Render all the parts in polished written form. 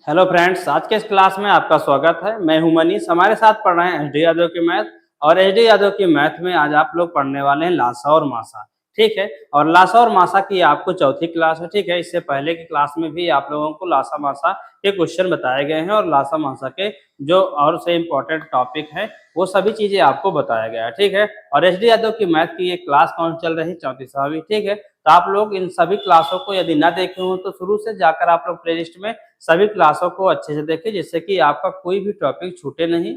Hello friends, आज के इस क्लास में आपका स्वागत है। मैं हूं मनीष। हमारे साथ पढ़ रहे हैं एचडी यादव की मैथ। और एचडी यादव की मैथ में आज आप लोग पढ़ने वाले हैं लासा और मासा। ठीक है। और लासा और मासा की आपको चौथी क्लास है। ठीक है। इससे पहले की क्लास में भी आप लोगों को लासा मासा के क्वेश्चन बताए गए हैं और लासा मासा के जो और से इम्पोर्टेंट टॉपिक है वो सभी चीजें आपको बताया गया है। ठीक है। और एचडी यादव की मैथ की ये क्लास कौन चल रही है? 34वीं। ठीक है। तो आप लोग इन सभी क्लासों को यदि ना देखे हो तो शुरू से जाकर आप लोग प्लेलिस्ट में सभी क्लासों को अच्छे से देखें, जिससे कि आपका कोई भी टॉपिक छूटे नहीं।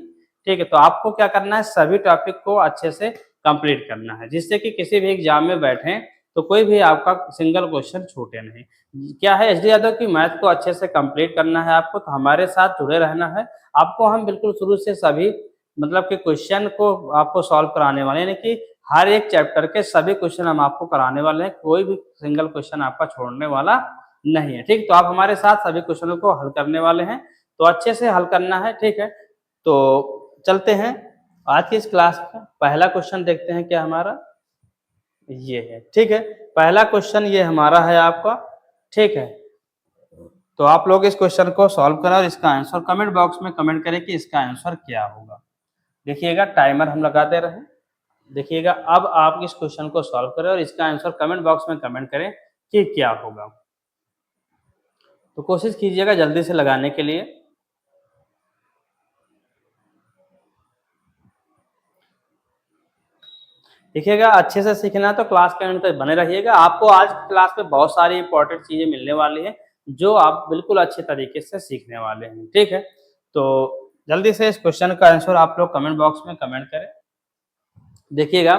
ठीक है। तो आपको क्या करना है, सभी टॉपिक को अच्छे से कंप्लीट करना है, जिससे कि किसी भी एग्जाम में बैठें तो कोई भी आपका सिंगल क्वेश्चन छूटे नहीं। क्या है, एचडी यादव की मैथ को अच्छे से कंप्लीट करना है आपको, तो हमारे साथ जुड़े रहना है। आपको हम बिल्कुल शुरू से सभी मतलब कि क्वेश्चन को आपको सॉल्व कराने वाले हैं, यानी कि हर एक चैप्टर के सभी क्वेश्चन हम आपको कराने वाले हैं। कोई भी सिंगल क्वेश्चन आपका छोड़ने वाला नहीं है। ठीक। तो आप हमारे साथ सभी क्वेश्चनों को हल करने वाले हैं, तो अच्छे से हल करना है। ठीक है। तो चलते हैं आज की इस क्लास का पहला क्वेश्चन देखते हैं क्या हमारा ये है। ठीक है। पहला क्वेश्चन ये हमारा है आपका। ठीक है। तो आप लोग इस क्वेश्चन को सॉल्व करें और इसका आंसर कमेंट बॉक्स में कमेंट करें कि इसका आंसर क्या होगा। देखिएगा, टाइमर हम लगा दे रहे हैं। देखिएगा, अब आप इस क्वेश्चन को सॉल्व करें और इसका आंसर कमेंट बॉक्स में कमेंट करें कि क्या होगा। तो कोशिश कीजिएगा जल्दी से लगाने के लिए। देखिएगा, अच्छे से सीखना है तो क्लास के अंत तक बने रहिएगा। आपको आज क्लास में बहुत सारी इंपॉर्टेंट चीजें मिलने वाली हैं जो आप बिल्कुल अच्छे तरीके से सीखने वाले हैं। ठीक है। तो जल्दी से इस क्वेश्चन का आंसर आप लोग कमेंट बॉक्स में कमेंट करें। देखिएगा,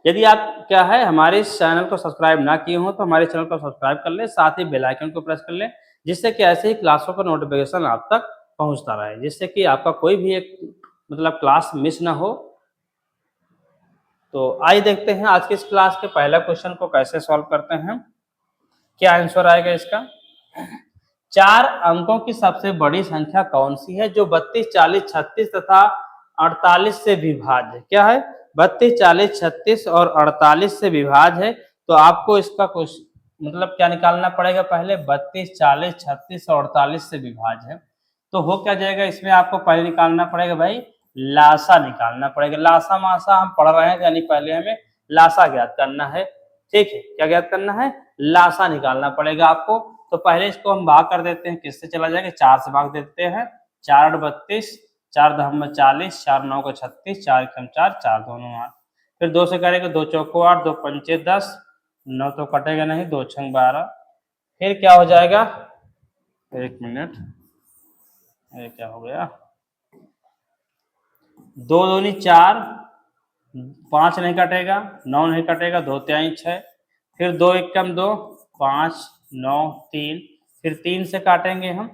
यदि आप क्या है हमारे इस चैनल को सब्सक्राइब ना किए हो तो हमारे चैनल को सब्सक्राइब कर ले, साथ ही बेल आइकन को प्रेस कर ले, जिससे कि ऐसे ही क्लासों का नोटिफिकेशन आप तक पहुंचता रहे, जिससे कि आपका कोई भी एक मतलब क्लास मिस ना हो। तो आइए देखते हैं आज की इस क्लास के पहला क्वेश्चन को कैसे सॉल्व करते हैं। क्या आंसर आएगा इसका? 4 अंकों की सबसे बड़ी संख्या कौन सी है जो 32, 40, 36 तथा 48 से विभाज्य है? क्या है? 32, 40, 36 और 48 से विभाज्य है। तो आपको इसका क्वेश्चन मतलब क्या निकालना पड़ेगा? पहले 32, 40, 36 और 48 से विभाज्य है, तो हो क्या जाएगा इसमें? आपको पहले निकालना पड़ेगा भाई लासा निकालना पड़ेगा। लासा मासा हम पढ़ रहे हैं, यानी पहले हमें लासा ज्ञात करना है। ठीक है। क्या ज्ञात करना है? लासा निकालना पड़ेगा आपको। तो पहले इसको हम भाग कर देते हैं। किससे चला जाएगा? 4 से भाग देते हैं। 4 8 32, 4 10 40, 4 9 को 36, 4 1 4, 4 2 9 8। फिर 2 से करेंगे, 2 चौको 8, 2 पंचे 10, 9 तो कटेगा नहीं, 2 छंग 12। फिर क्या हो जाएगा? 1 मिनट, ये क्या हो गया? 2 दूनी 4, 5 नहीं कटेगा, 9 नहीं कटेगा, 2 तिहाई 6। फिर 2 एकम 2, 5 9 3। फिर 3 से काटेंगे हम,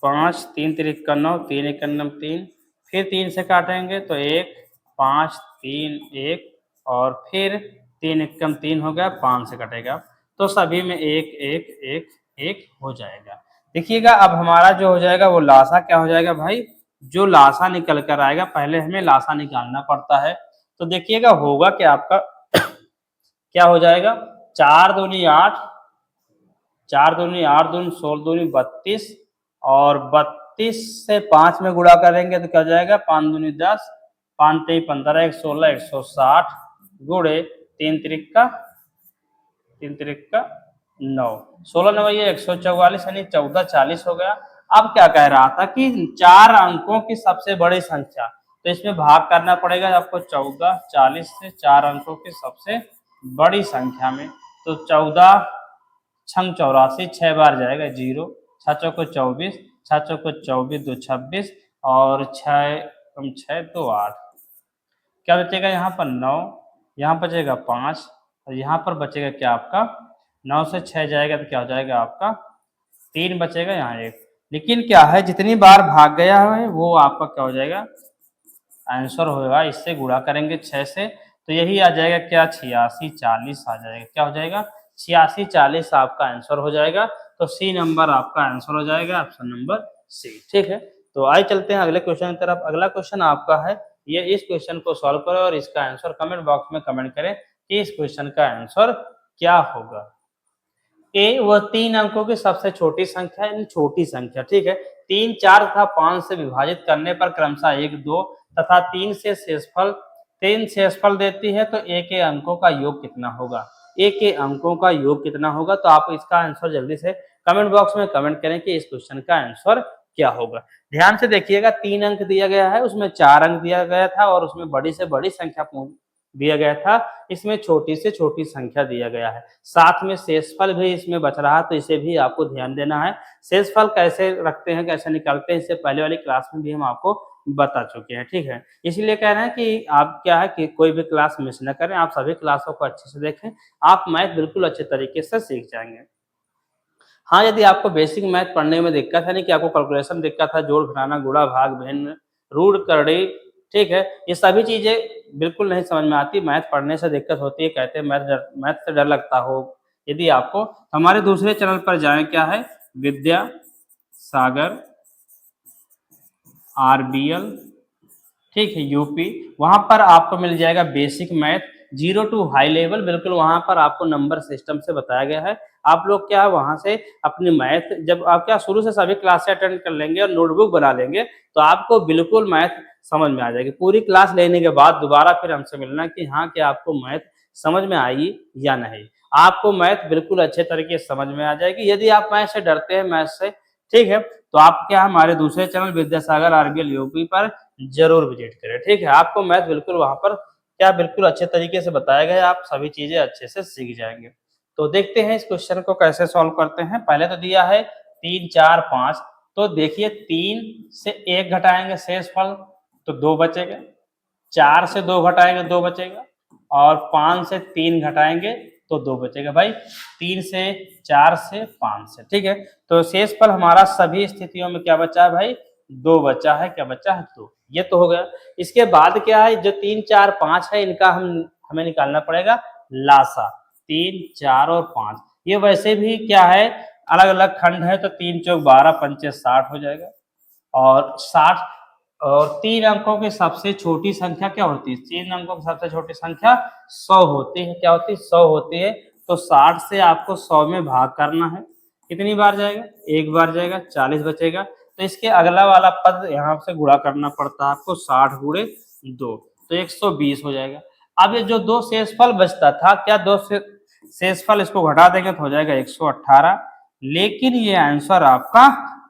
5 3 तिरिक्का 9, 3 एक 3। फिर 3 से काटेंगे तो 1 5 3 1, और फिर 3 एकम 3 हो गया, 5 से कटेगा तो सभी में 1 1 1 1 हो जाएगा। देखिएगा, अब हमारा जो हो जाएगा वो लासा क्या हो जाएगा भाई? जो लासा निकल कर आएगा, पहले हमें लासा निकालना पड़ता है। तो देखिएगा होगा क्या आपका क्या हो जाएगा? 4 दूनी 8, 4 दूनी 8 दूनी 16 दूनी 32, और 32 से 5 में गुणा करेंगे तो क्या हो जाएगा? 5 दूनी 10, 5 तेई 15, 1 16, 160 गुणे 3 तिरिक्का 9, 16 9 ये 144, यानी 14 40 हो गया। अब क्या कह रहा था कि 4 अंकों की सबसे बड़ी संख्या, तो इसमें भाग करना पड़ेगा आपको 14 40 से 4 अंकों की सबसे बड़ी संख्या में। तो 14 छंग 84, 6 बार जाएगा 0, 6 चौको 24, 6 चौको 24 2 26, और 6 6 2 8। क्या बचेगा यहाँ पर? 9, यहाँ बचेगा 5, और यहाँ पर बचेगा क्या आपका? 9 से 6 जाएगा तो क्या हो जाएगा आपका? 3 बचेगा, यहाँ 1। लेकिन क्या है, जितनी बार भाग गया है वो आपका क्या हो जाएगा? आंसर होगा। इससे गुणा करेंगे 6 से तो यही आ जाएगा क्या? 86 40 आ जाएगा। क्या हो जाएगा? 86 40 आपका आंसर हो जाएगा। तो सी नंबर आपका आंसर हो जाएगा, ऑप्शन नंबर सी। ठीक है। तो आइए चलते हैं अगले क्वेश्चन की तरफ। अगला क्वेश्चन आपका है ये, इस क्वेश्चन को सॉल्व करें और इसका आंसर कमेंट बॉक्स में कमेंट करें कि इस क्वेश्चन का आंसर क्या होगा। ए वह 3 अंकों की सबसे छोटी संख्या यानी छोटी संख्या, ठीक है। 3, 4 तथा 5 से विभाजित करने पर क्रमशः 1, 2 तथा 3 शेषफल देती है, तो ए के अंकों का योग कितना होगा? ए के अंकों का योग कितना होगा? तो आप इसका आंसर जल्दी से कमेंट बॉक्स में कमेंट करें कि इस क्वेश्चन का आंसर क्या होगा। ध्यान से देखिएगा, 3 अंक दिया गया है, उसमें 4 अंक दिया गया था और उसमें बड़ी से बड़ी संख्या दिया गया था, इसमें छोटी से छोटी संख्या दिया गया है। साथ में शेषफल भी इसमें बच रहा, तो इसे भी आपको ध्यान देना है। शेषफल कैसे रखते हैं, कैसे निकालते हैं, इससे पहले वाली क्लास में भी हम आपको बता चुके हैं, ठीक है। इसीलिए कह रहे हैं कि आप क्या है कि कोई भी क्लास मिस न करें, आप सभी क्लासों को अच्छे से देखें, आप मैथ बिल्कुल अच्छे तरीके से सीख जाएंगे। हाँ, यदि आपको बेसिक मैथ पढ़ने में दिक्कत है, नहीं कि आपको कैलकुलेशन दिक्कत है, जोड़ घटाना, गुणा भाग भिन्न, रूट करड़ी, ठीक है, ये सभी चीजें बिल्कुल नहीं समझ में आती, मैथ पढ़ने से दिक्कत होती है, कहते हैं मैथ से डर लगता हो यदि आपको, हमारे दूसरे चैनल पर जाएं, क्या है, विद्या सागर RBL, ठीक है, यूपी। वहां पर आपको मिल जाएगा basic math 0 to high level, बिल्कुल वहां पर आपको नंबर सिस्टम से बताया गया है। आप लोग क्या वहां से अपनी मैथ जब आप क्या शुरू से सभी क्लासें अटेंड कर लेंगे और नोटबुक बना लेंगे, तो आपको बिल्कुल मैथ समझ में आ जाएगी। पूरी क्लास लेने के बाद दोबारा फिर हमसे मिलना कि हाँ, क्या आपको मैथ समझ में आई या नहीं। आपको मैथ बिल्कुल अच्छे तरीके से समझ में आ जाएगी। यदि आप मैथ से डरते हैं, मैथ से, ठीक है, तो आप क्या हमारे दूसरे चैनल विद्यासागर RBL यूपी पर जरूर विजिट करें, ठीक है। आपको मैथ बिल्कुल वहां पर क्या बिल्कुल अच्छे तरीके से बताया गया है, आप सभी चीजें अच्छे से सीख जाएंगे। तो देखते हैं इस क्वेश्चन को कैसे सॉल्व करते हैं। पहले तो दिया है 3, 4, 5, तो देखिए 3 से 1 घटाएंगे शेषफल तो 2 बचेगा, 4 से 2 घटाएंगे 2 बचेगा, और 5 से 3 घटाएंगे तो 2 बचेगा। भाई 3 से 4 से 5 से, ठीक है, तो शेषफल हमारा सभी स्थितियों में क्या बचा है भाई? 2 बचा है। क्या बचा है? 2। ये तो हो गया। इसके बाद क्या है, जो 3, 4, 5 है, इनका हमें निकालना पड़ेगा लासा। 3, 4 और 5 ये वैसे भी क्या है, अलग अलग खंड है, तो 3 चौक 12, पंचे 60 हो जाएगा। और 60 और 3 अंकों की सबसे छोटी संख्या क्या होती है? 3 अंकों की सबसे छोटी संख्या 100 होती है। क्या होती है? 100 होती है। तो 60 से आपको 100 में भाग करना है। कितनी बार जाएगा? एक बार जाएगा, 40 बचेगा। तो इसके अगला वाला पद यहाँ से गुणा करना पड़ता है आपको, 60 गुणे 2, तो 120 हो जाएगा। अब ये जो 2 शेषफल बचता था, क्या 2 शेषफल इसको घटा देंगे तो हो जाएगा 118। लेकिन ये आंसर आपका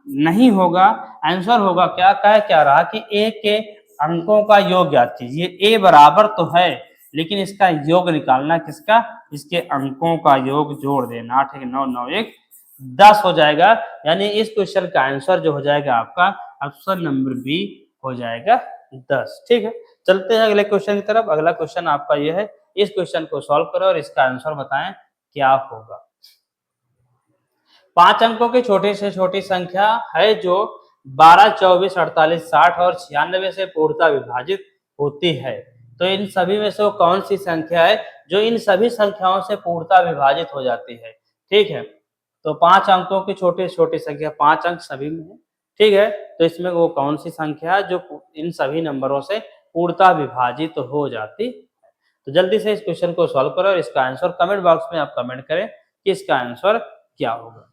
नहीं होगा। आंसर होगा क्या? क्या रहा कि ए के अंकों का योग ज्ञात कीजिए। ए बराबर तो है, लेकिन इसका योग निकालना किसका? इसके अंकों का योग जोड़ देना। 8 1 9 9 1 10 हो जाएगा। यानी इस क्वेश्चन का आंसर जो हो जाएगा आपका ऑप्शन नंबर बी हो जाएगा 10। ठीक है, चलते हैं अगले क्वेश्चन की तरफ। अगला क्वेश्चन आपका यह है, इस क्वेश्चन को सॉल्व करो और इसका आंसर बताएं क्या होगा। 5 अंकों की छोटी से छोटी संख्या है जो 12, 24, 48, 60 और 96 से पूर्णतः विभाजित होती है। तो इन सभी में से वो कौन सी संख्या है जो इन सभी संख्याओं से पूर्णतः विभाजित हो जाती है? ठीक है, तो 5 अंकों की छोटी से छोटी संख्या, 5 अंक सभी में है, ठीक है, तो इसमें वो कौन सी संख्या है जो इन सभी नंबरों से पूर्णतः विभाजित हो जाती है? तो जल्दी से इस क्वेश्चन को सॉल्व करो और इसका आंसर कमेंट बॉक्स में आप कमेंट करें कि इसका आंसर क्या होगा।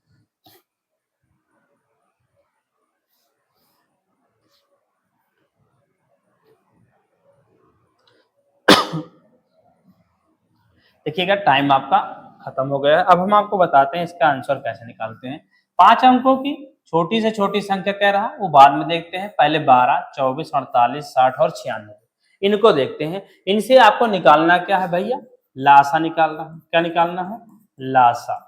देखिएगा, टाइम आपका खत्म हो गया है। अब हम आपको बताते हैं इसका आंसर कैसे निकालते हैं। 5 अंकों की छोटी से छोटी संख्या क्या रहा वो बाद में देखते हैं। पहले 12, 24, 48, 60 और 96 इनको देखते हैं। इनसे आपको निकालना क्या है भैया? लासा निकालना है। क्या निकालना है? लासा।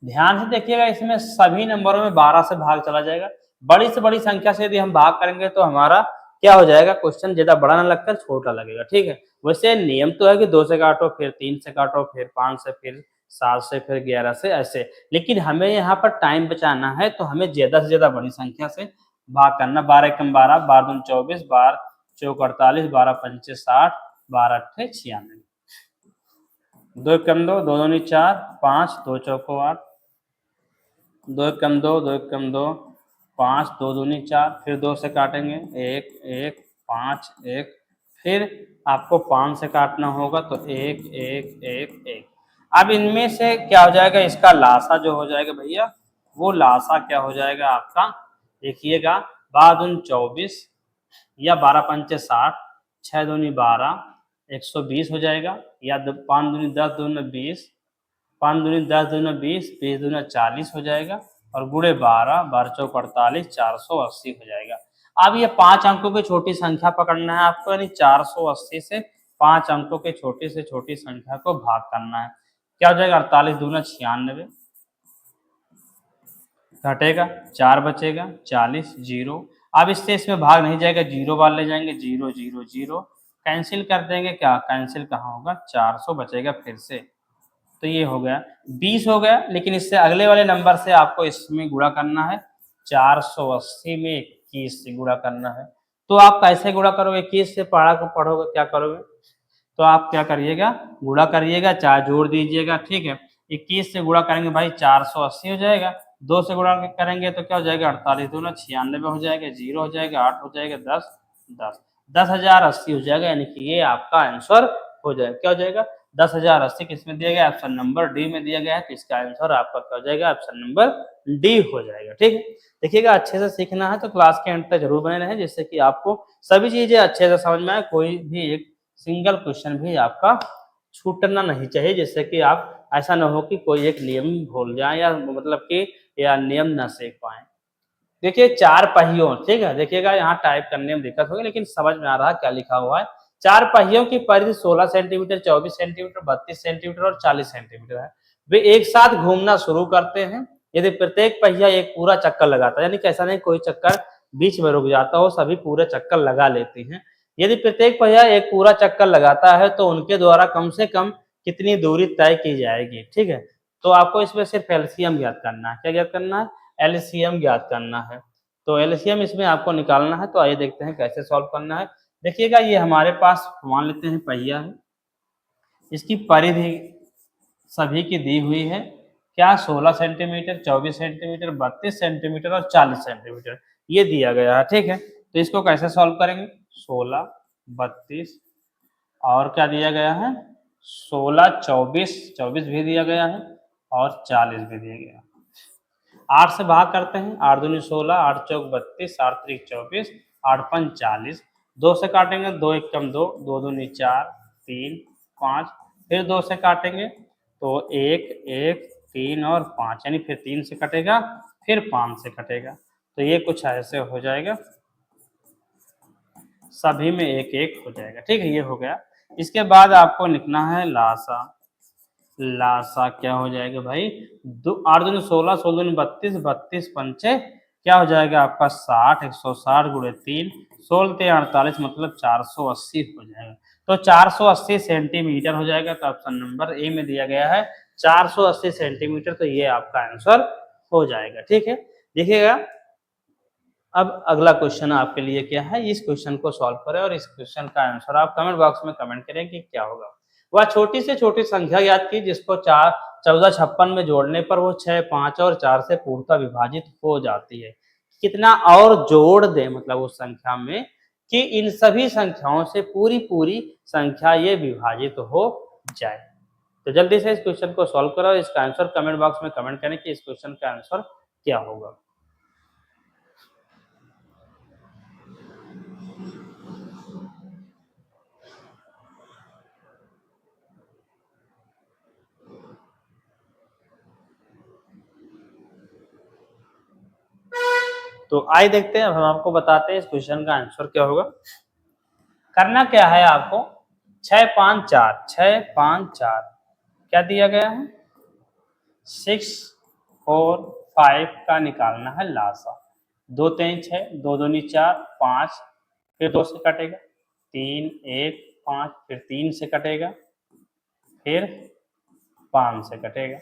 ध्यान से देखिएगा, इसमें सभी नंबरों में 12 से भाग चला जाएगा। बड़ी से बड़ी संख्या से यदि हम भाग करेंगे तो हमारा क्या हो जाएगा? क्वेश्चन ज्यादा बड़ा ना लगकर छोटा लगेगा। ठीक है, वैसे नियम तो है कि 2 से काटो, फिर 3 से काटो, फिर 5 से, फिर 7 से, फिर 11 से, ऐसे। लेकिन हमें यहाँ पर टाइम बचाना है, तो हमें ज्यादा से ज्यादा बड़ी संख्या से भाग करना। 12 एकम 12, 12 दूनी 24, 12 चौक 48, 12 पंचे 60, 12 अट्ठे 96, 2 एकम 2, 2 दूनी 4, 5, 2 चौको 8, 2 एकम 2, 2 एकम 2, 5, 2 दूनी 4, फिर 2 से काटेंगे 1 1 5 1, फिर आपको 5 से काटना होगा तो 1 1 1 1। अब इनमें से क्या हो जाएगा, इसका लासा जो हो जाएगा भैया, वो लासा क्या हो जाएगा आपका, देखिएगा 12×24 या 12×5 = 60, 6×2 = 12, 120 हो जाएगा, या 5×10 = 20, 5×10 = 20, 20×2 = 40 हो जाएगा, और गुणे 12, 12×4 = 48, 480 हो जाएगा। अब ये 5 अंकों की छोटी संख्या पकड़ना है आपको, यानी 480 से 5 अंकों के छोटी से छोटी संख्या को भाग करना है। क्या हो जाएगा, 48×2 = 96, घटेगा 4 बचेगा 40, जीरो। अब इससे इसमें भाग नहीं जाएगा, जीरो बार ले जाएंगे, 0 0 0 कैंसिल कर देंगे, क्या कैंसिल कहाँ होगा, 400 बचेगा फिर से। तो ये हो गया 20 हो गया, लेकिन इससे अगले वाले नंबर से आपको इसमें गुणा करना है, 480 में 21 से गुणा करना है। तो आप कैसे गुणा करोगे, 21 से पढ़ोगे क्या करोगे, तो आप क्या करिएगा, गुणा करिएगा, चाहे जोड़ दीजिएगा, ठीक है। 21 से गुणा करेंगे भाई 480 हो जाएगा, 2 से गुणा करेंगे तो क्या हो जाएगा, 48×2 = 96 हो जाएगा, 0 हो जाएगा, 8 हो जाएगा, 10 10 10,080 हो जाएगा, यानी कि ये आपका आंसर हो जाएगा। क्या हो जाएगा, 10,080 किस में दिया गया, ऑप्शन नंबर डी में दिया गया है, तो इसका आंसर आपका क्या हो जाएगा, ऑप्शन नंबर डी हो जाएगा। ठीक है, देखिएगा अच्छे से सीखना है तो क्लास के अंत तक जरूर बने रहें, जिससे कि आपको सभी चीजें अच्छे से समझ में आए, कोई भी एक सिंगल क्वेश्चन भी आपका छूटना नहीं चाहिए, जिससे कि आप ऐसा ना हो कि कोई एक नियम भूल जाए, या मतलब कि या नियम ना सीख पाए। देखिए 4 पहियों, ठीक है, देखिएगा यहाँ टाइप करने में दिक्कत होगी, लेकिन समझ में आ रहा है क्या लिखा हुआ है। 4 पहियों की परिधि 16 सेंटीमीटर, 24 सेंटीमीटर, 32 सेंटीमीटर और 40 सेंटीमीटर है। वे एक साथ घूमना शुरू करते हैं यदि प्रत्येक पहिया एक पूरा चक्कर लगाता है, यानी कि ऐसा नहीं कोई चक्कर बीच में रुक जाता हो, सभी पूरे चक्कर लगा लेते हैं। यदि प्रत्येक पहिया एक पूरा चक्कर लगाता है तो उनके द्वारा कम से कम कितनी दूरी तय की जाएगी, ठीक है। तो आपको इसमें सिर्फ एलसीएम ज्ञात करना है। क्या ज्ञात करना है, एलसीएम ज्ञात करना है। तो एलसीएम इसमें आपको निकालना है, तो आइए देखते हैं कैसे सॉल्व करना है। देखिएगा ये हमारे पास मान लेते हैं पहिया है, इसकी परिधि सभी की दी हुई है, क्या 16 सेंटीमीटर, 24 सेंटीमीटर, 32 सेंटीमीटर और 40 सेंटीमीटर ये दिया गया है, ठीक है। तो इसको कैसे सॉल्व करेंगे, 16, 32 और क्या दिया गया है, 16, 24 24 भी दिया गया है और 40 भी दिया गया है। 8 से भाग करते हैं, 8 दूनी 16, 8 चौक 32, 8 त्रिक 24, 8 पंच 40, 2 से काटेंगे, 2 एक कम 2, 2 दूनी 4, 3 5, फिर 2 से काटेंगे तो 1 1 3 और 5, यानी फिर 3 से कटेगा, फिर 5 से कटेगा, तो ये कुछ ऐसे हो जाएगा, सभी में एक एक हो जाएगा, ठीक है, ये हो गया। इसके बाद आपको लिखना है लासा। लासा क्या हो जाएगा भाई, 8 दूनी 16, 16 दूनी 32, 32 पंचे क्या हो जाएगा आपका 60, 160 गुणे 3, 16 3 48, मतलब 480 हो जाएगा। तो 480 सेंटीमीटर हो जाएगा, तो ऑप्शन नंबर ए में दिया गया है 480 सेंटीमीटर, तो ये आपका आंसर हो जाएगा, ठीक है। देखिएगा अब अगला क्वेश्चन आपके लिए क्या है, इस क्वेश्चन को सॉल्व करें और इस क्वेश्चन का आंसर आप कमेंट बॉक्स में कमेंट करें कि क्या होगा। वह छोटी से छोटी संख्या याद की जिसको 1456 में जोड़ने पर वो 6, 5 और 4 से पूर्णतः विभाजित हो जाती है। कितना और जोड़ दे, मतलब उस संख्या में कि इन सभी संख्याओं से पूरी पूरी संख्या ये विभाजित हो जाए। तो जल्दी से इस क्वेश्चन को सॉल्व करो और इसका आंसर कमेंट बॉक्स में कमेंट करें कि इस क्वेश्चन का आंसर क्या होगा। तो आइए देखते हैं, अब हम आपको बताते हैं इस क्वेश्चन का आंसर क्या होगा। करना क्या है आपको, 6 5 4, 6 5 4 क्या दिया गया है, 6 4 5 का निकालना है लासा। 2 3 6, 2 दूनी 4, 5 फिर 2 से कटेगा, 3 1 5 फिर 3 से कटेगा, फिर 5 से कटेगा,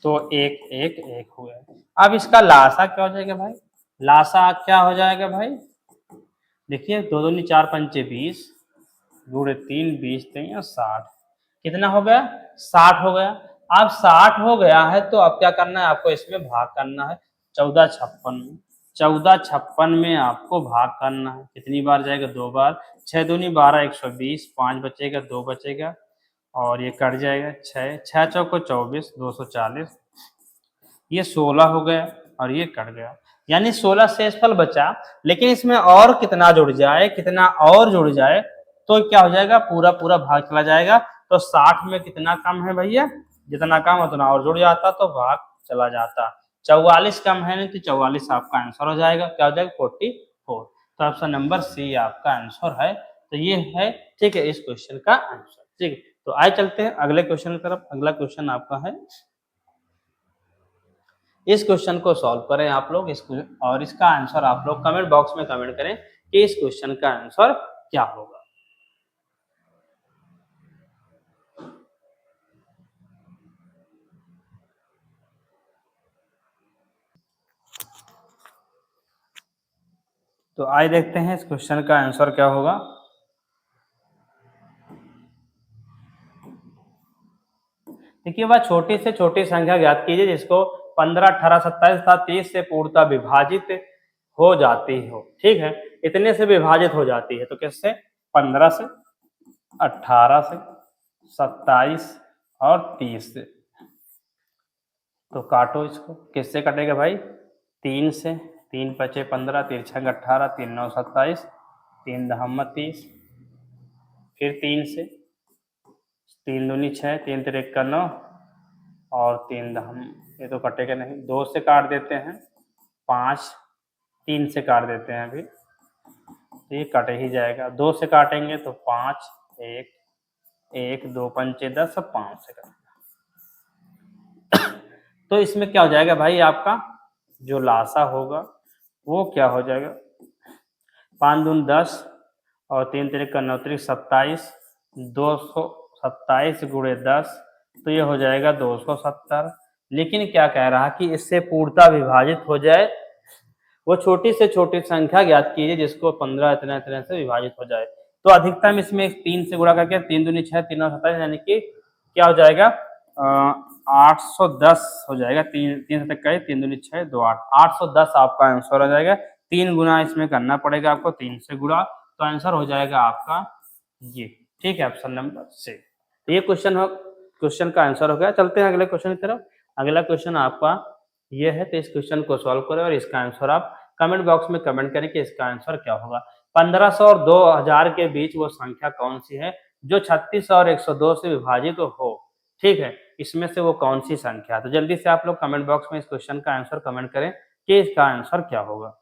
तो 1 1 1 हुआ। अब इसका लासा क्या हो जाएगा भाई, लासा क्या हो जाएगा भाई, देखिए 2 दूनी 4 पंचे 20 गुणे 3 20 3 60, कितना हो गया, 60 हो गया। अब 60 हो गया है तो अब क्या करना है, आपको इसमें भाग करना है 1456 में। 1456 में आपको भाग करना है, कितनी बार जाएगा, 2 बार, 6 दूनी 12, 120, 5 बचेगा, 2 बचेगा और ये कट जाएगा 6, 6 चौको 24, 240, ये 16 हो गया और ये कट गया, यानी 16 शेषफल बचा। लेकिन इसमें और कितना जुड़ जाए, कितना और जुड़ जाए तो क्या हो जाएगा, पूरा पूरा भाग चला जाएगा। तो 60 में कितना कम है भैया, जितना कम उतना और जुड़ जाता तो भाग चला जाता। 44 कम है नहीं तो 44 आपका आंसर हो जाएगा, क्या हो जाएगा 44। तो ऑप्शन नंबर सी आपका आंसर है। तो ये है, ठीक है, इस क्वेश्चन का आंसर। ठीक है, तो आइए चलते हैं अगले क्वेश्चन की तरफ। अगला क्वेश्चन आपका है, इस क्वेश्चन को सॉल्व करें आप लोग, और इसका आंसर आप लोग कमेंट बॉक्स में कमेंट करें कि इस क्वेश्चन का आंसर क्या होगा। तो आइए देखते हैं इस क्वेश्चन का आंसर क्या होगा। देखिए वह छोटी से छोटी संख्या ज्ञात कीजिए जिसको 15, 18, 27 तथा 30 से पूर्णतः विभाजित हो जाती हो। ठीक है, इतने से विभाजित हो जाती है तो किससे, 15 से, 18 से, 27 और 30 से। तो काटो इसको, किससे कटेगा भाई, 3 से, 3 पचे 15, 3 छंग 18, 3 9 27, 3 दहम 30, फिर 3 से, 3 दूनी 6, 3 तिरक का 9 और 3 दहम, ये तो कटेगा नहीं, 2 से काट देते हैं, 5, 3 से काट देते हैं अभी, तो ये कट ही जाएगा। 2 से काटेंगे तो 5, 1, 1, 2 पंचे 10, सब 5 से काटेंगे। तो इसमें क्या हो जाएगा भाई, आपका जो लासा होगा वो क्या हो जाएगा, 5 दून 10 और 3 तिरक का 9 तिरक 27, 227 गुणे 10, तो ये हो जाएगा 270। लेकिन क्या कह रहा कि इससे पूर्णतः विभाजित हो जाए, वो छोटी से छोटी संख्या ज्ञात कीजिए जिसको 15 इतना इतना से विभाजित हो जाए। तो अधिकतम इसमें 3 से गुणा करके 3 दूनी 6, 3 9 27, यानी कि क्या हो जाएगा, 810 हो जाएगा। 3 3 से 21, 3 दूनी 6, 2 8, 810 आपका आंसर हो जाएगा। 3 गुना इसमें करना पड़ेगा आपको, 3 से गुणा, तो आंसर हो जाएगा आपका ये। ठीक है, ऑप्शन नंबर सी। तो ये क्वेश्चन का आंसर हो गया। चलते हैं अगले क्वेश्चन की तरफ। अगला क्वेश्चन आपका ये है, तो इस क्वेश्चन को सॉल्व करें और इसका आंसर आप कमेंट बॉक्स में कमेंट करें कि इसका आंसर क्या होगा। 1500 और 2000 के बीच वो संख्या कौन सी है जो 36 और 102 से विभाजित हो। ठीक है, इसमें से वो कौन सी संख्या है। तो जल्दी से आप लोग कमेंट बॉक्स में इस क्वेश्चन का आंसर कमेंट करें कि इसका आंसर क्या होगा।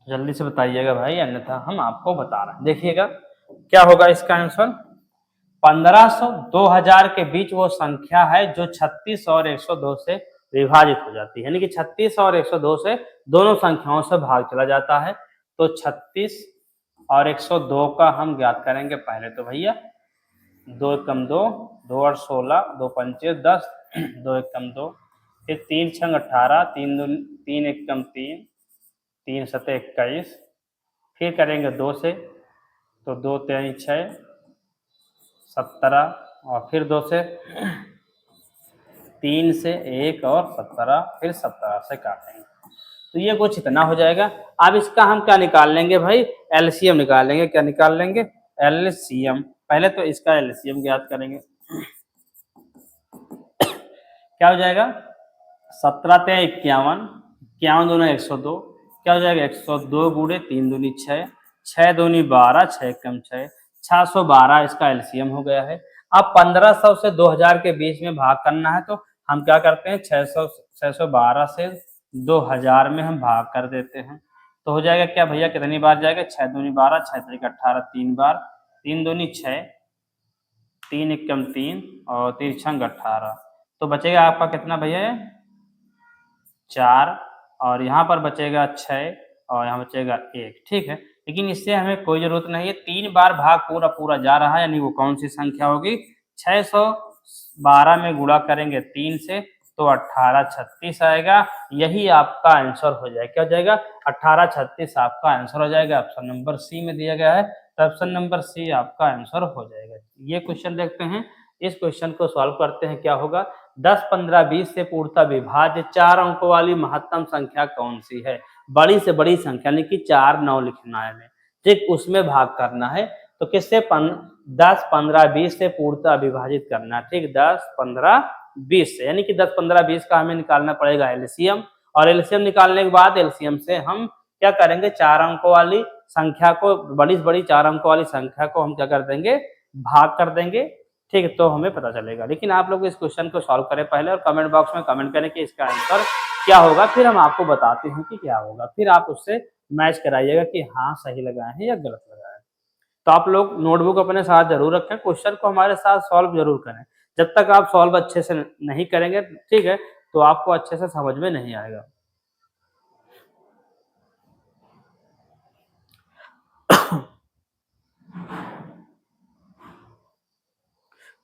जल्दी से बताइएगा भाई, अन्यथा हम आपको बता रहे हैं। देखिएगा क्या होगा इसका आंसर, 1500 2000 के बीच वो संख्या है जो 36 और 102 से विभाजित हो जाती है, यानी कि 36 और 102 से दोनों संख्याओं से भाग चला जाता है। तो 36 और 102 का हम ज्ञात करेंगे पहले तो भैया, 2 एकम 2, 2 और 16, 2 पंचे 10, 2 एकम 2, फिर 3 छंग 18, 3 एकम 3, 3 सते 21, फिर करेंगे 2 से, तो 2 3 6, 17 और फिर 2 से, 3 से 1 और 17, फिर 17 से काटेंगे, तो ये कुछ इतना हो जाएगा। अब इसका हम क्या निकाल लेंगे भाई, एलसीएम निकाल लेंगे। क्या निकाल लेंगे, एलसीएम। पहले तो इसका एलसीएम ज्ञात करेंगे, क्या हो जाएगा, 17 ते 51, 51 दूना 102, क्या हो जाएगा 102 गुणे 3 दूनी 6, 6 दूनी 12, 6 कम 6, 612 इसका एलसीएम हो गया है। अब 1500 से 2000 के बीच में भाग करना है तो हम क्या करते हैं, 612 से 2000 में हम भाग कर देते हैं। तो हो जाएगा क्या भैया, कितनी बार जाएगा, 6 दूनी 12, 6 तरीक 18, 3 बार, 3 दूनी 6, 3 एकम 3 और 3 छंग 18, तो बचेगा आपका कितना भैया, 4, और यहाँ पर बचेगा 6 और यहाँ बचेगा 1। ठीक है, लेकिन इससे हमें कोई जरूरत नहीं है, 3 बार भाग पूरा पूरा जा रहा है, यानी वो कौन सी संख्या होगी, 612 में गुणा करेंगे 3 से तो 1836 आएगा। यही आपका आंसर हो जाएगा। क्या हो जाएगा? 1836 आपका आंसर हो जाएगा। ऑप्शन नंबर सी में दिया गया है, तो ऑप्शन नंबर सी आपका आंसर हो जाएगा। ये क्वेश्चन देखते हैं, इस क्वेश्चन को सॉल्व करते हैं। क्या होगा? 10, 15, 20 से पूर्णतः विभाज्य 4 अंकों वाली महत्तम संख्या कौन सी है? बड़ी से बड़ी संख्या यानी कि 4 9 लिखना है हमें, ठीक, उसमें भाग करना है। तो किससे? 10, 15, 20 से पूर्णतः विभाजित करना, ठीक, 10, 15, 20 से, यानी कि 10, 15, 20 का हमें निकालना पड़ेगा एलसीएम, और एलसीएम निकालने के बाद एलसीएम से हम क्या करेंगे? 4 अंकों वाली संख्या को, बड़ी से बड़ी 4 अंकों वाली संख्या को हम क्या कर देंगे? भाग कर देंगे, ठीक, तो हमें पता चलेगा। लेकिन आप लोग इस क्वेश्चन को सॉल्व करें पहले, और कमेंट बॉक्स में कमेंट करें कि इसका आंसर क्या होगा, फिर हम आपको बताते हैं कि क्या होगा। फिर आप उससे मैच कराइएगा कि हाँ सही लगाए हैं या गलत लगाए हैं। तो आप लोग नोटबुक अपने साथ जरूर रखें, क्वेश्चन को हमारे साथ सॉल्व जरूर करें। जब तक आप सॉल्व अच्छे से नहीं करेंगे, ठीक है, तो आपको अच्छे से समझ में नहीं आएगा।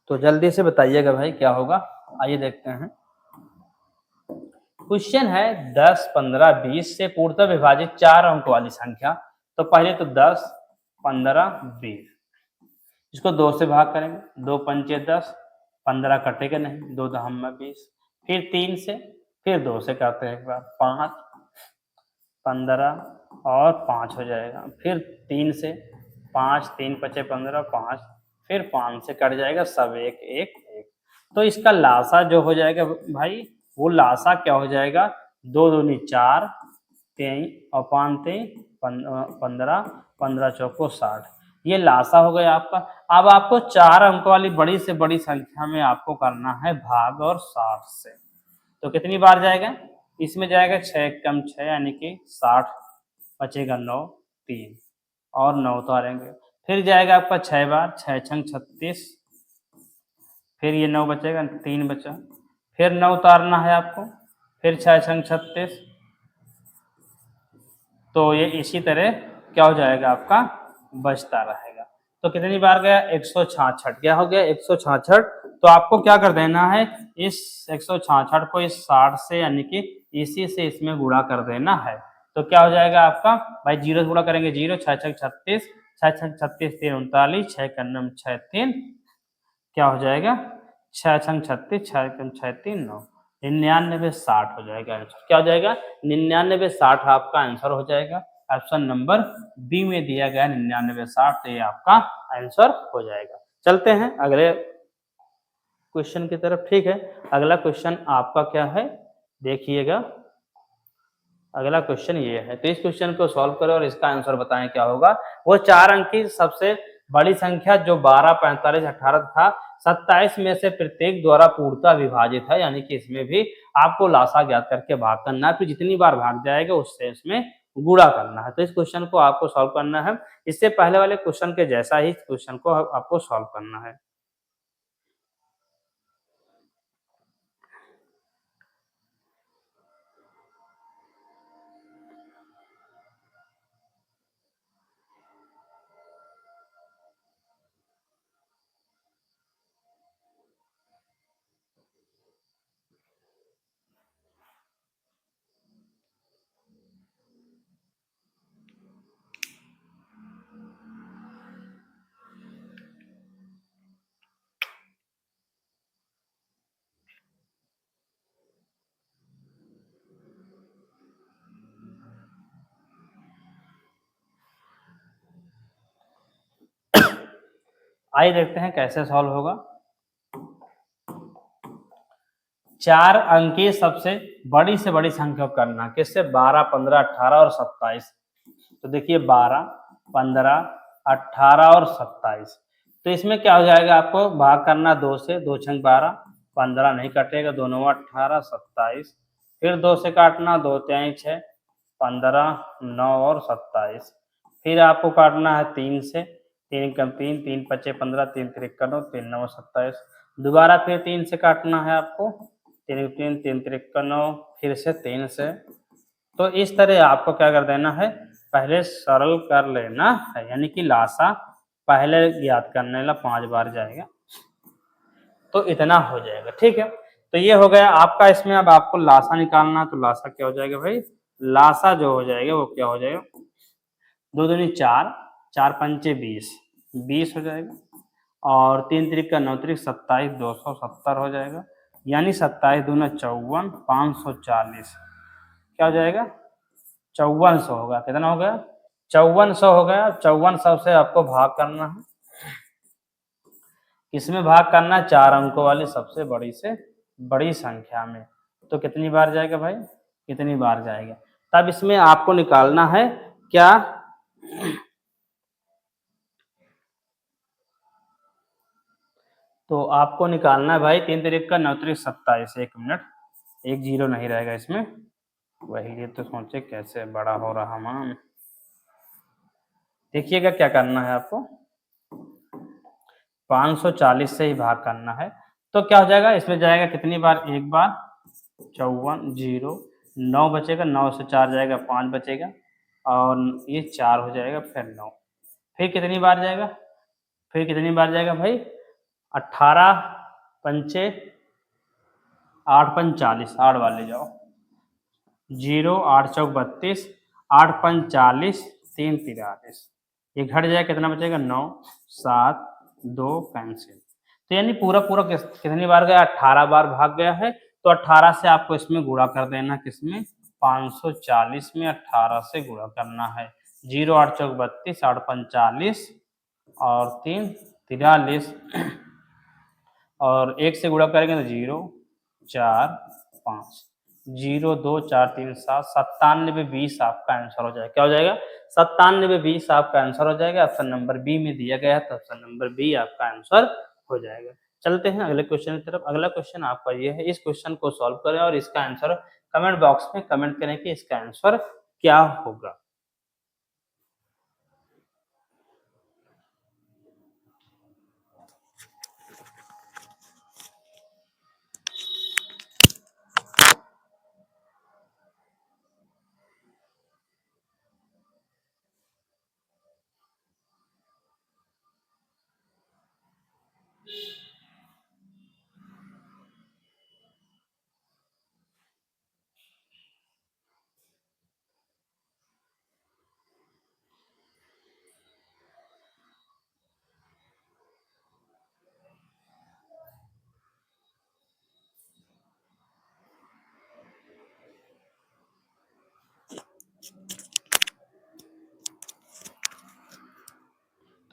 तो जल्दी से बताइएगा भाई क्या होगा। आइए देखते हैं। क्वेश्चन है 10, 15, 20 से पूर्णतः विभाजित 4 अंक वाली संख्या। तो पहले तो 10, 15, 20, इसको 2 से भाग करेंगे, 2 पंचे 10, 15 कटेगा नहीं, 2 दहम में 20, फिर 3 से, फिर 2 से करते हैं एक बार, 5, 15 और 5 हो जाएगा, फिर 3 से, 5, 3 पचे 15, 5, फिर 5 से कट जाएगा, सब 1, 1, 1। तो इसका लासा जो हो जाएगा भाई, वो लासा क्या हो जाएगा? 2 दूनी 4, 3 और 5 3 15, 15 चौको 60, ये लासा हो गया आपका। अब आपको 4 अंक वाली बड़ी से बड़ी संख्या में आपको करना है भाग, और 60 से। तो कितनी बार जाएगा? इसमें जाएगा 6 कम 6 यानी कि 60, बचेगा 9, 3 और 9 उतारेंगे, फिर जाएगा आपका 6 बार, 6 छंग 36, फिर ये 9 बचेगा, 3 बचा, फिर 9 उतारना है आपको, फिर 6 छंग 36, तो ये इसी तरह क्या हो जाएगा आपका? बचता रहेगा। तो कितनी बार गया? 166। क्या हो गया? 166। तो आपको क्या कर देना है? इस 166 को इस 60 से यानी कि इसी से इसमें गुणा कर देना है। तो क्या हो जाएगा आपका भाई? 0 से गुणा करेंगे 0, 6 छक 36, 6 छक 36 3 39, 6 कन्नम 6 3, क्या हो जाएगा? 6 छंग 36, 6 कम 6 3 9, 99 60 हो जाएगा आंसर। क्या हो जाएगा? 99 60 आपका आंसर हो जाएगा। ऑप्शन नंबर बी में दिया गया 99 60, तो ये आपका आंसर हो जाएगा। चलते हैं अगले क्वेश्चन की तरफ, ठीक है। अगला क्वेश्चन आपका क्या है? देखिएगा, अगला क्वेश्चन ये है। तो इस क्वेश्चन को सॉल्व करें और इसका आंसर बताएं क्या होगा। वो 4 अंक की सबसे बड़ी संख्या जो 12, 45, 18 था, 27 में से प्रत्येक द्वारा पूर्णतः विभाजित है, यानी कि इसमें भी आपको लासा ज्ञात करके भाग करना है, फिर जितनी बार भाग जाएगा उससे इसमें गुणा करना है। तो इस क्वेश्चन को आपको सॉल्व करना है। इससे पहले वाले क्वेश्चन के जैसा ही क्वेश्चन को आपको सॉल्व करना है। आइए देखते हैं कैसे सॉल्व होगा। 4 अंकीय सबसे बड़ी से बड़ी संख्या करना, किससे? 12, 15, 18 और 27। तो देखिए 12, 15, 18 और 27। तो इसमें क्या हो जाएगा? आपको भाग करना 2 से, 2 छंग 12, 15 नहीं कटेगा, 2 9 18, 27, फिर 2 से काटना, 2 3 6, 15, 9 और 27, फिर आपको काटना है 3 से, 3 कम 3, 3 पचे 15, 3 तिरका 9, 3 9 27, दोबारा फिर 3 से काटना है आपको, 3 3 3 तिरका 9, फिर से 3 से। तो इस तरह आपको क्या कर देना है? पहले सरल कर लेना है, यानी कि लासा पहले ज्ञात करने ला 5 बार जाएगा, तो इतना हो जाएगा, ठीक है। तो ये हो गया आपका। इसमें अब आपको लासा निकालना, तो लासा क्या हो जाएगा भाई, लासा जो हो जाएगा वो क्या हो जाएगा, 2 दूनी 4, 4 पंचे 20, 20 हो जाएगा, और 3 त्रिक का 9 त्रिक 27, 270 हो जाएगा, यानी 27 दूना 54, 540 क्या हो जाएगा, 5400 होगा। कितना हो गया, 5400 हो गया। 5400 से आपको भाग करना है, किसमें भाग करना है, 4 अंकों वाली सबसे बड़ी से बड़ी संख्या में। तो कितनी बार जाएगा भाई, कितनी बार जाएगा, तब इसमें आपको निकालना है क्या, तो आपको निकालना है भाई 3 तिरिक का 9 त्रिक 27, 1 मिनट, एक जीरो नहीं रहेगा इसमें, वही ये तो सोचे कैसे बड़ा हो रहा मान। देखिएगा क्या करना है आपको, 540 से ही भाग करना है, तो क्या हो जाएगा, इसमें जाएगा कितनी बार, एक बार, 54 जीरो, 9 बचेगा, 9 से 4 जाएगा, 5 बचेगा, और ये 4 हो जाएगा, फिर 9, फिर कितनी बार जाएगा, फिर कितनी बार जाएगा भाई, 18 पंचे 8 पंच 40, 8 वाले जाओ, 0 8 चौक 32, 8 पंच 40, 3 43, ये घट जाएगा, कितना बचेगा, 9 7 2 कैंसिल। तो यानी पूरा पूरा कितनी बार गया, 18 बार भाग गया है। तो 18 से आपको इसमें गुणा कर देना, किसमें, 540 में 18 से गुणा करना है, 0 8 चौक 32, 8 पंच 40, और 3 43, और 1 से गुणा करेंगे तो 0 4 5, 0 2 4 3 7, 97 20 आपका आंसर हो जाएगा। क्या हो जाएगा, 97 20 आपका आंसर हो जाएगा। ऑप्शन नंबर बी में दिया गया है, तो ऑप्शन नंबर बी आपका आंसर हो जाएगा। चलते हैं अगले क्वेश्चन की तरफ। अगला क्वेश्चन आपका ये है, इस क्वेश्चन को सॉल्व करें और इसका आंसर कमेंट बॉक्स में कमेंट करें कि इसका आंसर क्या होगा।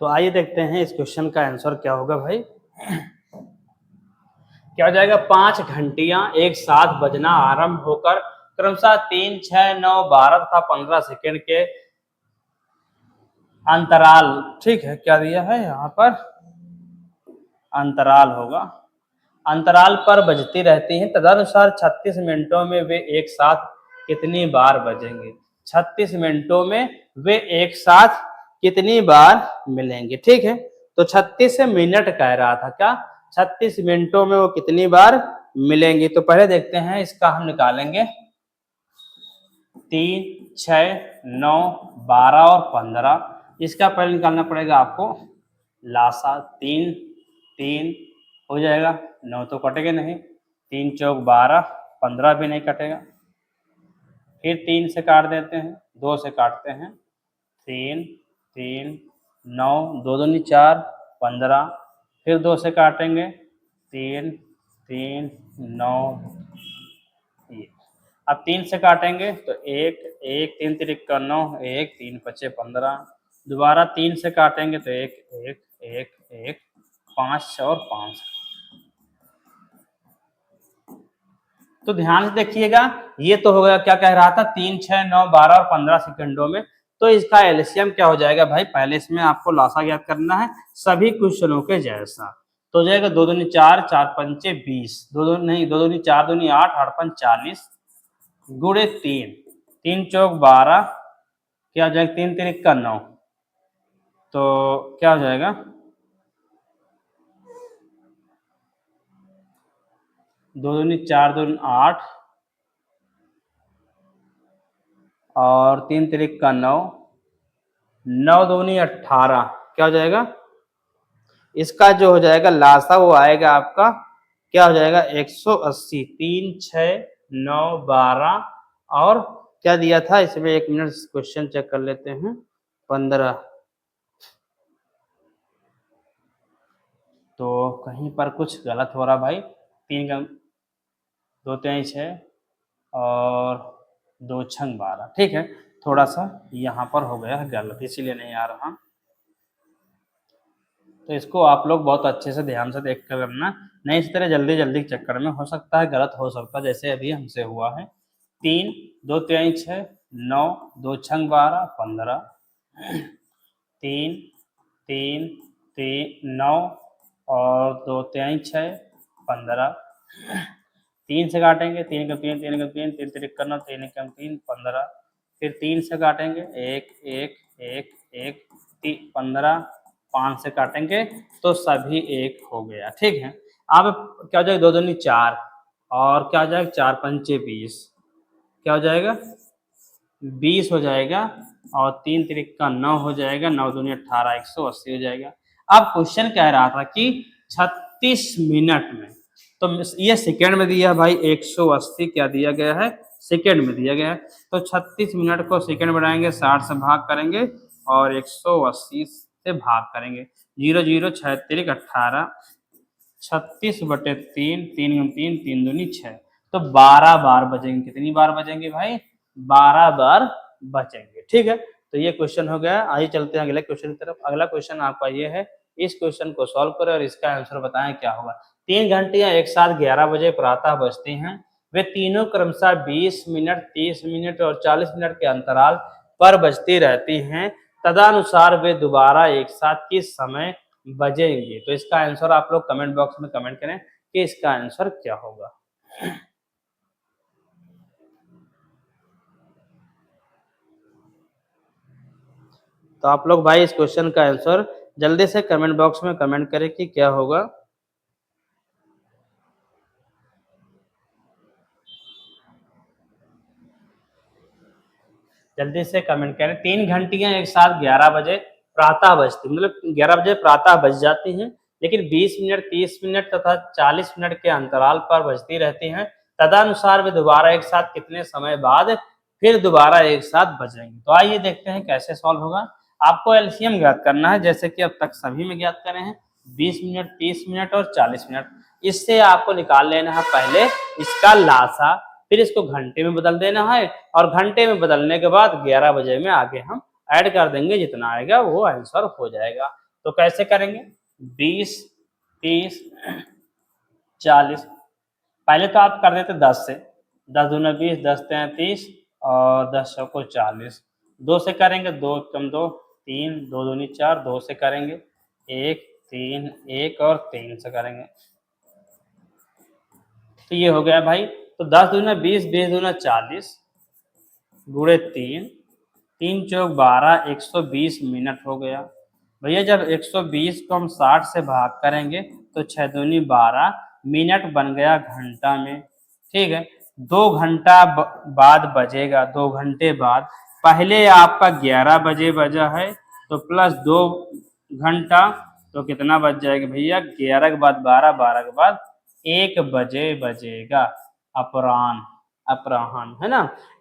तो आइए देखते हैं इस क्वेश्चन का आंसर क्या होगा भाई। क्या हो जाएगा, 5 घंटियां एक साथ बजना आरंभ होकर क्रमशः 3 6 9 12 तथा 15 सेकंड के अंतराल, ठीक है, क्या दिया है यहाँ पर, अंतराल होगा, अंतराल पर बजती रहती हैं, तदनुसार 36 मिनटों में वे एक साथ कितनी बार बजेंगे। 36 मिनटों में वे एक साथ कितनी बार मिलेंगे, ठीक है। तो 36 मिनट कह रहा था, क्या 36 मिनटों में वो कितनी बार मिलेंगे। तो पहले देखते हैं इसका, हम निकालेंगे 3 6 9 12 और 15, इसका पहले निकालना पड़ेगा आपको लासा। 3 3 हो जाएगा, 9 तो कटेगा नहीं, 3 चौक 12, 15 भी नहीं कटेगा, फिर 3 से काट देते हैं, 2 से काटते हैं, 3 3 9, 2 दूनी 4 15, फिर 2 से काटेंगे, 3 3 9, ये अब 3 से काटेंगे तो 1 1 3 तिरिक का 9, 1 3 पचे 15, दोबारा 3 से काटेंगे तो 1 1 1 1 5 और 5। तो ध्यान से देखिएगा, ये तो हो गया, क्या कह रहा था, 3 6 9 12 और 15 सेकंडों में। तो इसका एलसीएम क्या हो जाएगा भाई, पहले इसमें आपको लासा ज्ञात करना है सभी क्वेश्चनों के जैसा। तो हो जाएगा 2 दूनी 4, 4 पंचे 20, 2 नहीं 2 दूनी 4 दूनी 8, 8 पंच 40, गुणे 3, 3 चौक 12, क्या हो जाएगा, 3 तिरिक का 9, तो क्या हो जाएगा, 2 दूनी 4 दूनी 8, और 3 तिरिक का 9, 9 दूनी 18, क्या हो जाएगा, इसका जो हो जाएगा लासा वो आएगा आपका क्या हो जाएगा 180, 3 6 9 12 और क्या दिया था इसमें, 1 मिनट क्वेश्चन चेक कर लेते हैं, 15। तो कहीं पर कुछ गलत हो रहा भाई, 3 का 2 3 6 और 2 6 12, ठीक है, थोड़ा सा यहाँ पर हो गया है गलत, इसीलिए नहीं आ रहा। तो इसको आप लोग बहुत अच्छे से ध्यान से देख कर करना, नहीं इस तरह जल्दी जल्दी के चक्कर में हो सकता है गलत हो सकता है, जैसे अभी हमसे हुआ है। 3 2 3 6 9 2 6 12 15, 3 3 3 9 और 2 3 6 15, 3 से काटेंगे, 3 का 3 3 का 3 3 3 करना, 3 एकम 3 15, फिर 3 से काटेंगे, 1 1 1 1 15, 5 से काटेंगे तो सभी 1 हो गया, ठीक है। अब क्या हो जाएगा, 2 दूनी 4 और क्या हो जाएगा 4 पंचे 20, क्या हो जाएगा 20 हो जाएगा और 3 तिरिक्का 9 हो जाएगा, 9 दूनी 18, 180 हो जाएगा। अब क्वेश्चन कह रहा था कि 36 मिनट में, तो ये सेकेंड में दिया भाई, 180 क्या दिया गया है, सेकेंड में दिया गया है। तो 36 मिनट को सेकेंड बढ़ाएंगे, 60 से भाग करेंगे और 180 से भाग करेंगे, 0 0 6 तिरिक 18, 36/3, 3 3 3 दूनी 6, तो 12 बार बचेंगे। कितनी बार बचेंगे भाई, 12 बार बचेंगे, ठीक है। तो ये क्वेश्चन हो गया। आइए चलते हैं अगले क्वेश्चन की तरफ। अगला क्वेश्चन आपका ये है, इस क्वेश्चन को सॉल्व करें और इसका आंसर बताएं क्या होगा। 3 घंटियां एक साथ 11 बजे प्रातः बजती हैं, वे तीनों क्रमशः 20 मिनट, 30 मिनट और 40 मिनट के अंतराल पर बजती रहती हैं, तदनुसार वे दोबारा एक साथ किस समय बजेंगे। तो इसका आंसर आप लोग कमेंट बॉक्स में कमेंट करें कि इसका आंसर क्या होगा। तो आप लोग भाई इस क्वेश्चन का आंसर जल्दी से कमेंट बॉक्स में कमेंट करें कि क्या होगा। जल्दी से कमेंट करें। 3 घंटियां एक साथ 11 बजे प्रातः बजती, मतलब 11 बजे प्रातः बज जाती हैं, लेकिन 20 मिनट, 30 मिनट तथा 40 मिनट के अंतराल पर बजती रहती हैं, तदनुसार वे दोबारा एक साथ कितने समय बाद फिर दोबारा एक साथ बजेंगे। तो आइए देखते हैं कैसे सॉल्व होगा। आपको एलसीएम ज्ञात करना है, जैसे कि अब तक सभी में ज्ञात करे हैं, 20 मिनट, 30 मिनट और 40 मिनट। इससे आपको निकाल लेना है पहले इसका लासा, फिर इसको घंटे में बदल देना है और घंटे में बदलने के बाद 11 बजे में आगे हम ऐड कर देंगे, जितना आएगा वो आंसर हो जाएगा। तो कैसे करेंगे, 20 30 40, पहले तो आप कर देते 10 से, 10 दूना 20, 10 33 और 10 चौको 40, 2 से करेंगे, 2 कम 2 3, 2 दूनी 4, 2 से करेंगे 1 3 1 और 3 से करेंगे, तो ये हो गया भाई। तो 10 दूना 20, 20 दूना 40 गुणे 3, 3 चौक 12, 120 मिनट हो गया भैया। जब 120 को हम 60 से भाग करेंगे तो 6 दूनी 12 मिनट बन गया घंटा में, ठीक है। 2 घंटा बाद बजेगा, 2 घंटे बाद, पहले आपका 11 बजे बजा है तो प्लस 2 घंटा, तो कितना बज जाएगा भैया, 11 के बाद 12, 12 के बाद 1 बजे बजेगा, अपराह्न, अपराह्न है ना,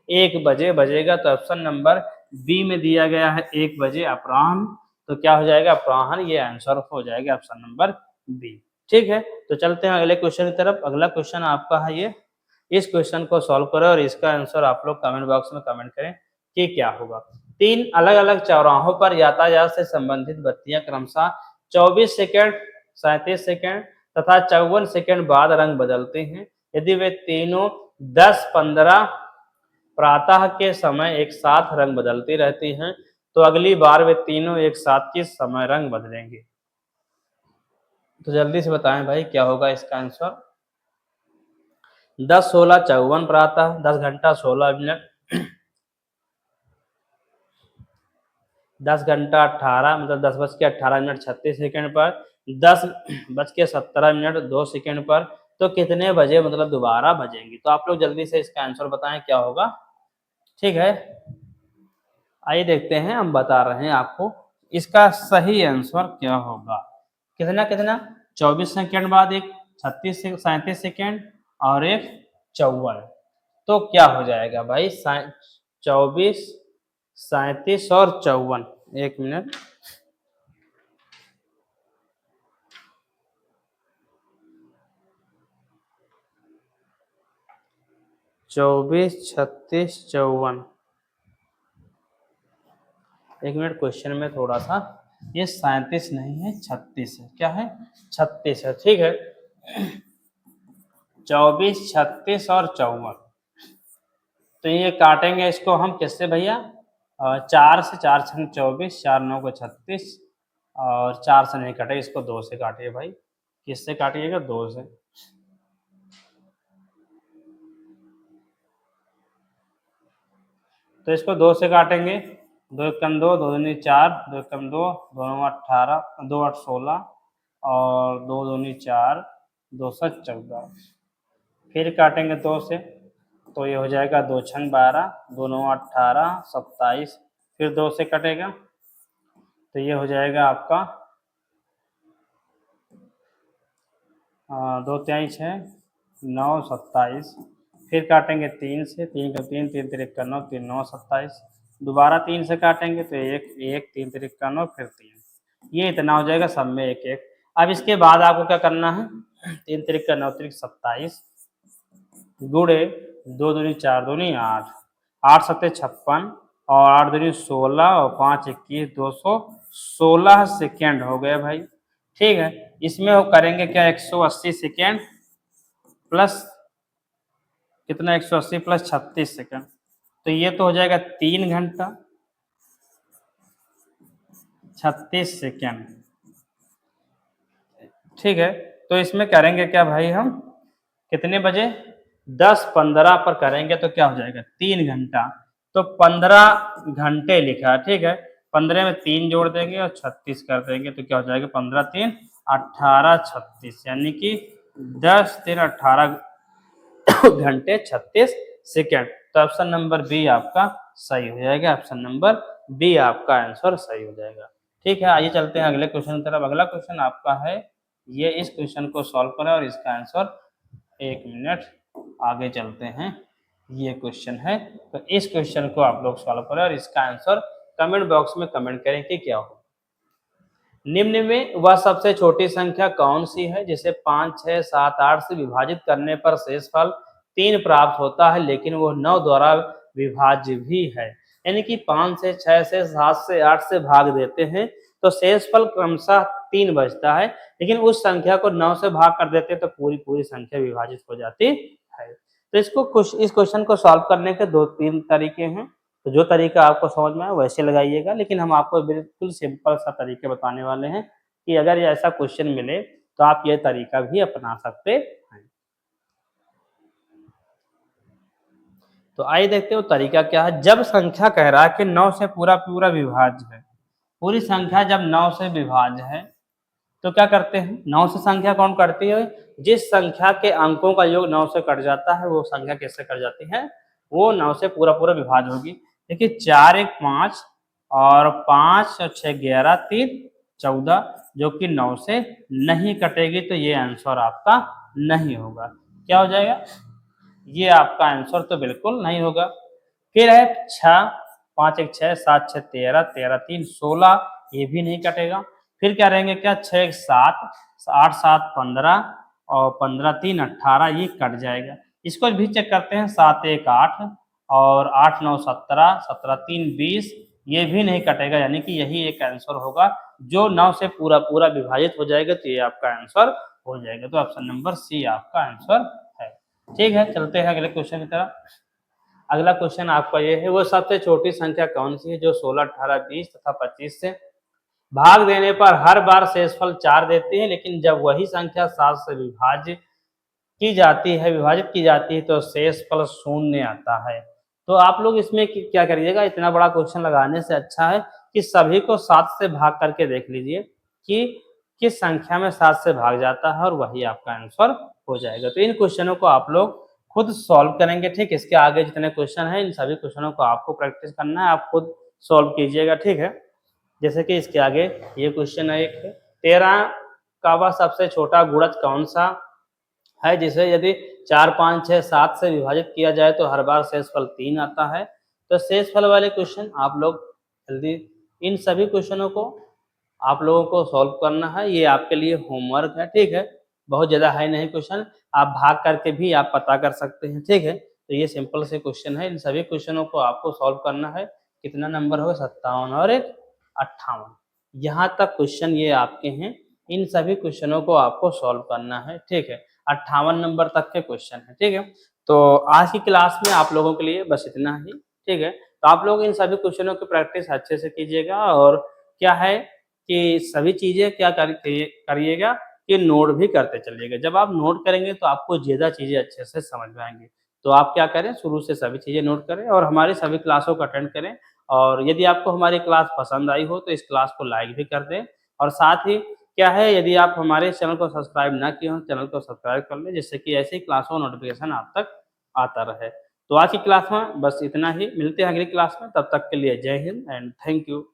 1 बजे बजेगा। तो ऑप्शन नंबर बी में दिया गया है 1 बजे अपराह्न, तो क्या हो जाएगा अपराह्न, ये आंसर हो जाएगा ऑप्शन नंबर बी, ठीक है। तो चलते हैं अगले क्वेश्चन की तरफ। अगला क्वेश्चन आपका है ये, इस क्वेश्चन को सॉल्व करें और इसका आंसर आप लोग कमेंट बॉक्स में कमेंट करें कि क्या होगा। 3 अलग अलग चौराहों पर यातायात से संबंधित बत्तियां क्रमशः 24 सेकेंड, 37 सेकेंड तथा 54 सेकेंड बाद रंग बदलते हैं। यदि वे तीनों 10-15 प्रातः के समय एक साथ रंग बदलती रहती हैं, तो अगली बार वे तीनों एक साथ किस समय रंग बदलेंगे। तो जल्दी से बताएं भाई क्या होगा इसका आंसर। 10 16 54 प्रातः, 10 घंटा 16 मिनट, 10 घंटा 18 मतलब 10:18 36 सेकेंड पर, 10:17 2 सेकेंड पर, तो कितने बजे मतलब दोबारा बजेंगी। तो आप लोग जल्दी से इसका आंसर बताएं क्या होगा, ठीक है। आइए देखते हैं, हम बता रहे हैं आपको इसका सही आंसर क्या होगा। कितना कितना 24 सेकेंड बाद एक, 36 से 37 सेकेंड और एक 54। तो क्या हो जाएगा भाई, 24, 37 और 54। एक मिनट, 24, 36, 54। एक मिनट, क्वेश्चन में थोड़ा सा, ये 37 नहीं है 36 है, क्या है 36 है, ठीक है। 24, 36 और 54। तो ये काटेंगे इसको हम किससे भैया, 4 से, 4 छंग 24, 4 9 को 36, और 4 से नहीं कटे, इसको 2 से काटिए भाई। किससे काटिएगा, 2 से। तो इसको 2 से काटेंगे, 2 एकम 2, 2 दूनी 4, 2 एकम 2, 2 9 18, 2 8 16, और 2 दूनी 4, 2 7 14। फिर काटेंगे 2 से, तो ये हो जाएगा 2 छंग 12, 2 9 18, 27। फिर 2 से कटेगा, तो ये हो जाएगा आपका 2 तिहाई 6, 9 27। फिर काटेंगे 3 से, 3 का 3, 3 तिरिक का 9, 3 9 27। दोबारा 3 से काटेंगे तो 1 1, 3 तिरिक का 9, फिर 3। ये इतना हो जाएगा, सब में 1 1। अब इसके बाद आपको क्या करना है, 3 तिरिक का 9 तिरिक 27 गुड़े 2 दूनी 4 दूनी 8, 8 सत्ते 56, और 8 दूनी 16, और 5 21, 216 सेकेंड हो गए भाई, ठीक है। इसमें वो करेंगे क्या, 180 सेकेंड प्लस कितना, 180 प्लस 36 सेकेंड, तो ये तो हो जाएगा 3 घंटा 36 सेकेंड, ठीक है। तो इसमें करेंगे क्या भाई, हम कितने बजे, 10:15 पर करेंगे, तो क्या हो जाएगा 3 घंटा, तो 15 घंटे लिखा है, ठीक है। 15 में 3 जोड़ देंगे और 36 कर देंगे, तो क्या हो जाएगा, 15 3 18, 36, यानी कि 10 3 18 घंटे 36 सेकेंड। तो ऑप्शन नंबर बी आपका सही हो जाएगा, ऑप्शन नंबर बी आपका आंसर सही हो जाएगा, ठीक है। आइए चलते हैं अगले क्वेश्चन की तरफ। अगला क्वेश्चन आपका है, ये इस क्वेश्चन को सॉल्व करें और इसका आंसर, एक मिनट आगे चलते हैं, ये क्वेश्चन है, तो इस क्वेश्चन को आप लोग सॉल्व करें और इसका आंसर कमेंट बॉक्स में कमेंट करें कि क्या हो। निम्न में वह सबसे छोटी संख्या कौन सी है जिसे 5, 6, 7, 8 से विभाजित करने पर शेषफल 3 प्राप्त होता है, लेकिन वो 9 द्वारा विभाज्य भी है। यानी कि 5 से, 6 से, 7 से, 8 से भाग देते हैं तो शेषफल क्रमशः 3 बचता है, लेकिन उस संख्या को 9 से भाग कर देते हैं तो पूरी पूरी संख्या विभाजित हो जाती है। तो इस क्वेश्चन को सॉल्व करने के 2-3 तरीके हैं, तो जो तरीका आपको समझ में आए वैसे लगाइएगा, लेकिन हम आपको बिल्कुल सिंपल सा तरीके बताने वाले हैं कि अगर ये ऐसा क्वेश्चन मिले तो आप ये तरीका भी अपना सकते हैं। तो आइए देखते हैं वो तरीका क्या है। जब संख्या कह रहा है कि 9 से पूरा पूरा विभाज्य है, पूरी संख्या जब 9 से विभाज्य है तो क्या करते हैं, 9 से संख्या कौन करती है, जिस संख्या के अंकों का योग 9 से कट जाता है वो संख्या किससे कट जाती है, वो 9 से पूरा पूरा विभाज्य होगी। देखिए 4 1 5, और 5 और 6 11, 3 14, जो कि 9 से नहीं कटेगी, तो ये आंसर आपका नहीं होगा। क्या हो जाएगा, ये आपका आंसर तो बिल्कुल नहीं होगा। फिर है 6, 5 1 6, 7 6 13, 13 3 16, ये भी नहीं कटेगा। फिर क्या रहेंगे, क्या 6 1 7, 8 7 15, और 15 3 18, ये कट जाएगा। इसको भी चेक करते हैं, 7 1 8, और 8 9 17, 17 3 20, ये भी नहीं कटेगा, यानी कि यही एक आंसर होगा जो 9 से पूरा पूरा विभाजित हो जाएगा, तो ये आपका आंसर हो जाएगा। तो ऑप्शन नंबर सी आपका आंसर है, ठीक है। चलते हैं अगले क्वेश्चन की तरफ। अगला क्वेश्चन आपका ये है, वो सबसे छोटी संख्या कौन सी है जो 16, 18, 20 तथा 25 से भाग देने पर हर बार शेषफल 4 देती है, लेकिन जब वही संख्या 7 से विभाजित की जाती है तो शेषफल 0 आता है। तो आप लोग इसमें क्या करिएगा, इतना बड़ा क्वेश्चन लगाने से अच्छा है कि सभी को 7 से भाग करके देख लीजिए कि किस संख्या में 7 से भाग जाता है, और वही आपका आंसर हो जाएगा। तो इन क्वेश्चनों को आप लोग खुद सॉल्व करेंगे, ठीक। इसके आगे जितने क्वेश्चन हैं इन सभी क्वेश्चनों को आपको प्रैक्टिस करना है, आप खुद सॉल्व कीजिएगा, ठीक है। जैसे कि इसके आगे ये क्वेश्चन है, एक 13 का वह सबसे छोटा गुणज कौन सा है, जिसे यदि 4, 5, 6, 7 से विभाजित किया जाए तो हर बार शेषफल 3 आता है। तो शेषफल वाले क्वेश्चन आप लोग जल्दी इन सभी क्वेश्चनों को आप लोगों को सॉल्व करना है, ये आपके लिए होमवर्क है, ठीक है। बहुत ज़्यादा है नहीं क्वेश्चन, आप भाग करके भी आप पता कर सकते हैं, ठीक है। तो ये सिंपल से क्वेश्चन है, इन सभी क्वेश्चनों को आपको सॉल्व करना है। कितना नंबर होगा? 57 और एक 58, यहाँ तक क्वेश्चन ये आपके हैं। इन सभी क्वेश्चनों को आपको सॉल्व करना है, ठीक है। 58 नंबर तक के क्वेश्चन है, ठीक है। तो आज की क्लास में आप लोगों के लिए बस इतना ही, ठीक है। तो आप लोग इन सभी क्वेश्चनों की प्रैक्टिस अच्छे से कीजिएगा, और क्या है कि सभी चीज़ें क्या करिएगा कि नोट भी करते चलिएगा। जब आप नोट करेंगे तो आपको ज़्यादा चीज़ें अच्छे से समझ में आएँगी। तो आप क्या करें, शुरू से सभी चीज़ें नोट करें और हमारी सभी क्लासों को अटेंड करें। और यदि आपको हमारी क्लास पसंद आई हो तो इस क्लास को लाइक भी कर दें, और साथ ही क्या है, यदि आप हमारे चैनल को सब्सक्राइब ना किए हों, चैनल को सब्सक्राइब कर लें, जिससे कि ऐसी क्लासों का नोटिफिकेशन आप तक आता रहे। तो आज की क्लास में बस इतना ही, मिलते हैं अगली क्लास में, तब तक के लिए जय हिंद एंड थैंक यू।